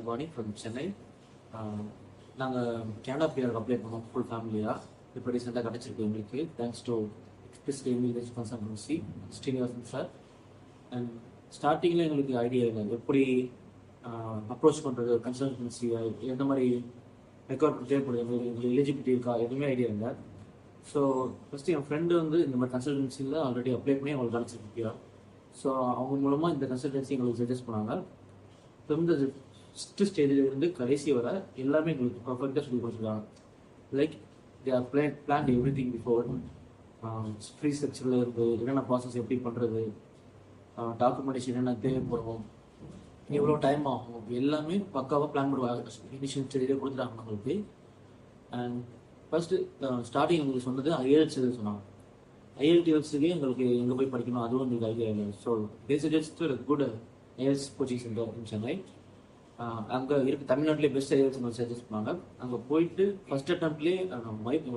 Vani from Chennai. நாங்கள் Canada PR apply பண்ணோம் full ஃபேமிலியாக. இப்போ ரீசெண்டாக கிடச்சிருக்கு எங்களுக்கு thanks to Express Immigration consultancy Srinivasan sir. And ஸ்டார்டிங்கில் எங்களுக்கு ஐடியா இல்லை எப்படி அப்ரோச் பண்ணுறது, கன்சல்டன்சியை எந்த மாதிரி ரெக்வயர்மெண்ட் தேவைப்படுது, எங்களுக்கு எலிஜிபிலிட்டி இருக்கா, எதுவுமே ஐடியா இல்லை. ஸோ ஃபஸ்ட்டு என் ஃப்ரெண்டு இந்த மாதிரி கன்சல்டன்சியில் ஆல்ரெடி அப்ளை பண்ணி அவங்களுக்கு கிடச்சிருக்கு பிஆர். ஸோ அவங்க மூலமாக இந்த கன்சல்டன்சி எங்களுக்கு சஜஸ்ட் பண்ணாங்க. இப்போ இந்த ஃபஸ்ட்டு ஸ்டேஜில் இருந்து கடைசி வர எல்லாமே எங்களுக்கு பர்ஃபெக்டாக சொல்லி கொடுத்துருக்காங்க. Like they are plan everything before. Fee ஸ்ட்ரக்சரில் இருந்து என்னென்ன ப்ராசஸ் எப்படி பண்ணுறது, டாக்குமெண்டேஷன் என்னென்ன தேவைப்படும், எவ்வளோ டைம் ஆகும், எல்லாமே பக்காவாக பிளான் பண்ணுவாங்க. இனிஷியல் ஸ்டேஜிலே கொடுத்துட்டாங்க நம்மளுக்கு. அண்ட் ஃபஸ்ட்டு ஸ்டார்டிங் எங்களுக்கு சொன்னது IELTS சொன்னாங்க. IELTSக்கு எங்களுக்கு எங்கே போய் படிக்கணும் அதுவும் எங்களுக்கு ஐடியா இல்லை. So they suggest good IELTS coaching centre in Chennai. அங்கே இருக்க தமிழ்நாட்டிலே பெஸ்ட் IELTS சஜஸ்ட் பண்ணாங்க. அங்கே போயிட்டு ஃபஸ்ட் அட்டம்ப்ட்லேயே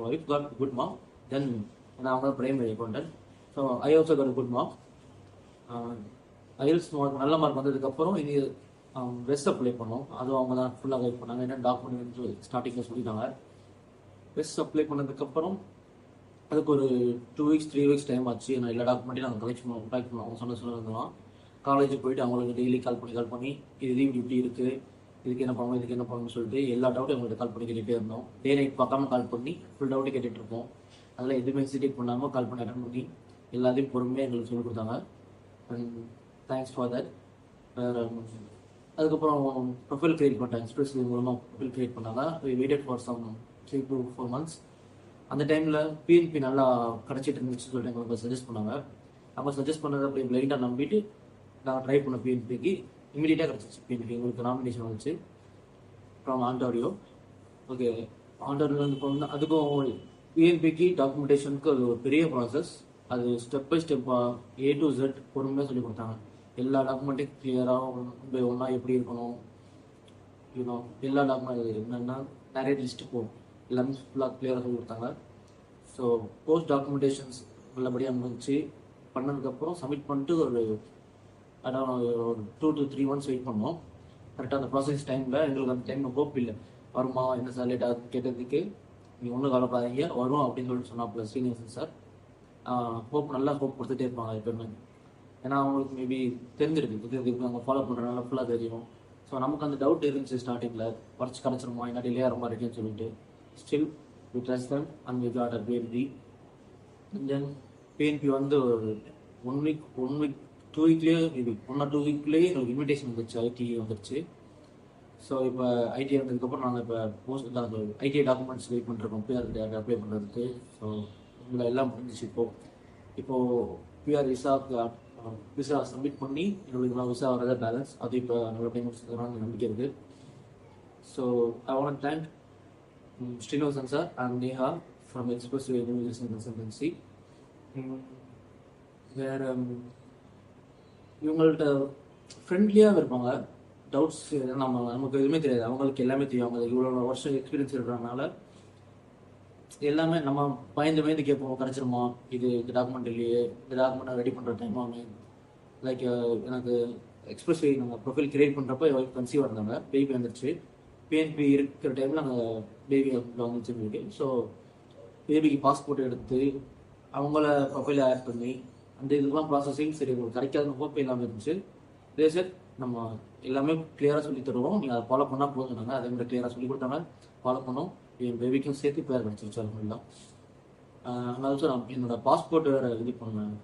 wife got good mark. Then அவங்க primary accountant. So I also got good mark. IELTS mark நல்ல மார்க் வந்ததுக்கப்புறம் இனி வெஸ்ட் அப்ளை பண்ணோம். அதுவும் அவங்க தான் ஃபுல்லாக கைட் பண்ணாங்க. என்ன டாக்குமெண்ட் ஸ்டார்டிங்கில் சொல்லிட்டாங்க. வெஸ்ட் அப்ளை பண்ணதுக்கப்புறம் அதுக்கு ஒரு 2 weeks 3 weeks டைம் ஆச்சு. நான் எல்லா டாக்குமெண்ட்டையும் நாங்கள் கலெக்ட் பண்ணுவோம். அவங்க சொன்னதுலாம் காலேஜுக்கு போயிட்டு அவங்களுக்கு டெய்லி கால் பண்ணி இது இப்படி இருக்குது, இதுக்கு என்ன பண்ணணும்னு சொல்லிட்டு எல்லா டவுட்டும் அவங்கள்ட்ட கால் பண்ணி கேட்டுகிட்டே இருந்தோம். டே நைட் பார்க்காம கால் பண்ணி ஃபுல் டவுட்டு கேட்டுட்டு இருப்போம். அதில் எதுவுமே ஹெசிடேட் பண்ணாமல் கால் பண்ணி அட்டன் பண்ணி எல்லாத்தையும் பொறுமையாக எங்களுக்கு சொல்லிக் கொடுத்தாங்க. And thanks for that. அதுக்கப்புறம் ப்ரொஃபைல் கிரியேட் பண்ணிட்டாங்க. எக்ஸ்பிரஸ் மூலமாக ப்ரொஃபைல் கிரியேட் பண்ணாங்க. Waited for some 3 to 4 months. அந்த டைமில் PNP நல்லா கிடச்சிட்டு இருந்துச்சு சொல்லிட்டு எங்களுக்கு சஜஸ்ட் பண்ணாங்க. அவங்க சஜஸ்ட் பண்ணதை அப்படி பிளைண்டாக நம்பிட்டு நாங்கள் ட்ரை பண்ண PNPக்கு இமீடியட்டாக கிடச்சிச்சு. PNP எங்களுக்கு நாமினேஷன் வந்துச்சு ஃப்ரம் ஆண்டாரியோ. ஓகே, ஆண்டாரியோலேருந்து போனோம்னா அதுக்கும் PNPக்கு டாக்குமெண்டேஷனுக்கு அது ஒரு பெரிய ப்ராசஸ். அது ஸ்டெப் பை ஸ்டெப்பாக A to Z பொறுமையாக சொல்லி கொடுத்தாங்க. எல்லா டாக்குமெண்ட்டையும் கிளியராக ஒன்றா எப்படி இருக்கணும், எல்லா டாக்குமெண்ட் என்னென்னா நிறைய லிஸ்ட்டு போகும். எல்லாமே ஃபுல்லாக கிளியராக சொல்லி கொடுத்தாங்க. ஸோ போஸ்ட் டாக்குமெண்டேஷன்ஸ் நல்லபடியாக முடிஞ்சு பண்ணதுக்கப்புறம் சப்மிட் பண்ணிட்டு ஒரு 2 to 3 months வெயிட் பண்ணோம். கரெக்டாக அந்த ப்ராசஸ் டைமில் எங்களுக்கு அந்த டைமில் ஹோப் இல்லை. வருமா என்ன சார் லேட்டாக கேட்டதுக்கு நீங்கள் ஒன்றும் கவலைப்படாதீங்க வரும் அப்படின்னு சொல்லிட்டு சொன்னாப்புல ஸ்ரீனிவாசன் சார். நல்லா ஹோப் கொடுத்துட்டே இருப்பாங்க எப்பவுமே. ஏன்னா அவங்களுக்கு மேபி தெரிஞ்சிருக்கு இது அவங்க ஃபாலோ பண்ணுறதுனால ஃபுல்லாக தெரியும். ஸோ நமக்கு அந்த டவுட் இருந்துச்சு ஸ்டார்டிங்கில், கிடச்சிருமா என்ன டிலே ஆகிற மாதிரி இருக்குன்னு சொல்லிட்டு. Still we trust them and we got a PNP. And then PNP ஒரு 1 week 2 weekலேயே மேபி 1 or 2 weekலேயே எங்களுக்கு இன்விடேஷன் வந்துச்சு. ITA வந்துருச்சு. ஸோ இப்போ ITA வந்ததுக்கப்புறம் நாங்கள் இப்போ ITA டாக்குமெண்ட்ஸ் வெயிட் பண்ணிருக்கோம் PR அப்ளை பண்ணுறதுக்கு. ஸோ இதில் எல்லாம் முடிஞ்சிச்சு. இப்போது PR விசா சப்மிட் பண்ணி எங்களுக்கு விசா வரத பேலன்ஸ் அது இப்போ நல்லபடியாக முடிச்சுக்கிறான்னு நம்பிக்கை இருக்குது. So I want to thank Srinivasan sir and Neha from Express Immigration Consultancy. வேறு இவங்கள்ட்ட ஃப்ரெண்ட்லியாக இருப்பாங்க. டவுட்ஸ் நமக்கு எதுவுமே தெரியாது, அவங்களுக்கு எல்லாமே தெரியும். அவங்க இவ்வளோ வருஷம் எக்ஸ்பீரியன்ஸ் இருக்கிறதுனால எல்லாமே நம்ம பயந்து கேட்போம். கிடச்சிருமா, இது டாக்குமெண்ட் இல்லையே, இந்த டாக்குமெண்ட் ரெடி பண்ணுற டைம் ஆகும். லைக் எனக்கு எக்ஸ்பிரஸ் நாங்கள் ப்ரொஃபைல் கிரியேட் பண்ணுறப்போ கன்சீவ் இருந்தாங்க, பேபி வந்துருச்சு. PNP இருக்கிற டைமில் நாங்கள் பேபி வந்துச்சு எங்களுக்கு. ஸோ பேபிக்கு பாஸ்போர்ட் எடுத்து அவங்கள ப்ரொஃபைல் ஆட் பண்ணி அந்த இதுக்கெல்லாம் ப்ராசஸிங் சரி உங்களுக்கு கிடைக்காத ஹோப் எல்லாமே இருந்துச்சு. இதே சார் நம்ம எல்லாமே கிளியராக சொல்லி தருவோம், நீங்கள் அதை ஃபாலோ பண்ணால் போதும். நாங்கள் அதே மாதிரி கிளியராக சொல்லி கொடுத்தாங்க, ஃபாலோ பண்ணோம். என் பேபிக்கும் சேர்த்து பேர் கிடச்சிருச்சு அல்ஹம்துலில்லாஹ். அதனால நான் என்னோட பாஸ்போர்ட் வேறு இது பண்ணேன்,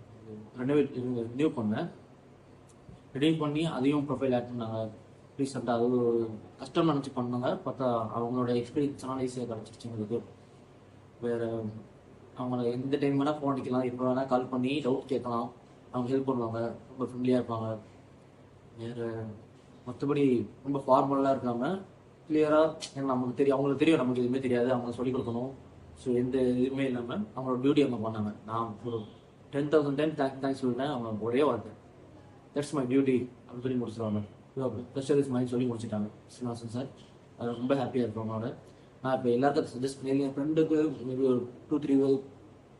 ரினியூ பண்ணி அதையும் ப்ரொஃபைல் ஆட் பண்ணாங்க ரீசெண்டாக. அது ஒரு கஷ்டம் நினச்சி பண்ணாங்க. பார்த்தா அவங்களோட எக்ஸ்பீரியன்ஸ்னால ஈஸியாக கிடச்சிருச்சு எங்களுக்கு. வேறு அவங்கள எந்த டைம் வேணால் ஃபோன் அடிக்கலாம், எப்போ வேணால் கால் பண்ணி டவுட் கேட்கலாம். அவங்க ஹெல்ப் பண்ணுவாங்க, ரொம்ப ஃப்ரெண்ட்லியாக இருப்பாங்க. வேறு மற்றபடி ரொம்ப ஃபார்மலாக இருக்காமல் கிளியராக, ஏன்னா நமக்கு தெரியும், அவங்களுக்கு தெரியும் நமக்கு எதுவுமே தெரியாது, அவங்க சொல்லிக் கொடுக்கணும். ஸோ எந்த இதுவுமே இல்லாமல் அவங்களோட டியூட்டி அவங்க பண்ணாங்க. நான் ஒரு 10,000 டைம் தேங்க்ஸ் சொல்லிட்டேன். அவங்க ஒரே வார்த்தை தட்ஸ் மை டியூட்டி அப்படின்னு சொல்லி முடிச்சிருவாங்க. ப்ரெஷர் இஸ் மைண்ட் சொல்லி முடிச்சுட்டாங்க ஸ்ரீனிவாசன் சார். அது ரொம்ப ஹாப்பியாக இருக்கும் அவங்களோட. நான் இப்போ எல்லாருக்கும் சஜஸ்ட் பண்ணி என் ஃப்ரெண்டுக்கு மேபி ஒரு 2-3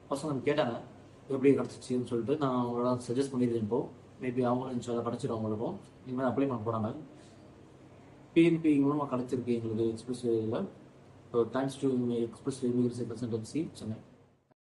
பசங்க கேட்டாங்க எப்படி கிடச்சிச்சின்னு சொல்லிட்டு. நான் அவங்களோட சஜஸ்ட் பண்ணியிருக்கேன். இப்போது மேபி அவங்களும் கிடச்சிடும். அவங்களுக்கும் இனிமேல் அப்ளை பண்ண போகிறாங்க. பிஎன்பி மூலமாக கிடச்சிருக்கு எங்களுக்கு எக்ஸ்பிரஸ் வேயில். So thanks to Express Immigration Consultancy Chennai.